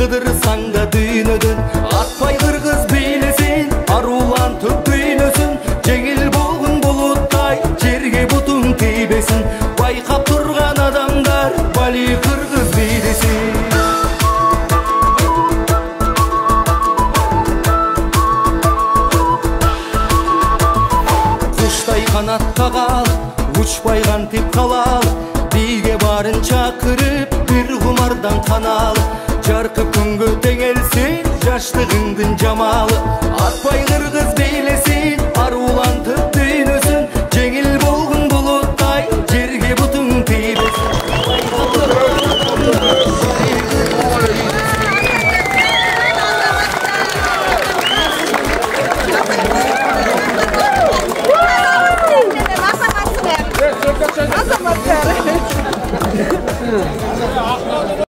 Kıdırsan da düğünödün atpay kırgız bilesin, arulan tüp düğünösün. Жеңил болгон булуттай жерге бутун тийбесин, байкап турган адамдар бали кыргыз бийлесин. Куштай канат кагал учпай кантип калал, бийге барын чакырып бир кумардан канал. Жаркып күнгө теңелсин жаштыгыңдын жамалы, атпай кыргыз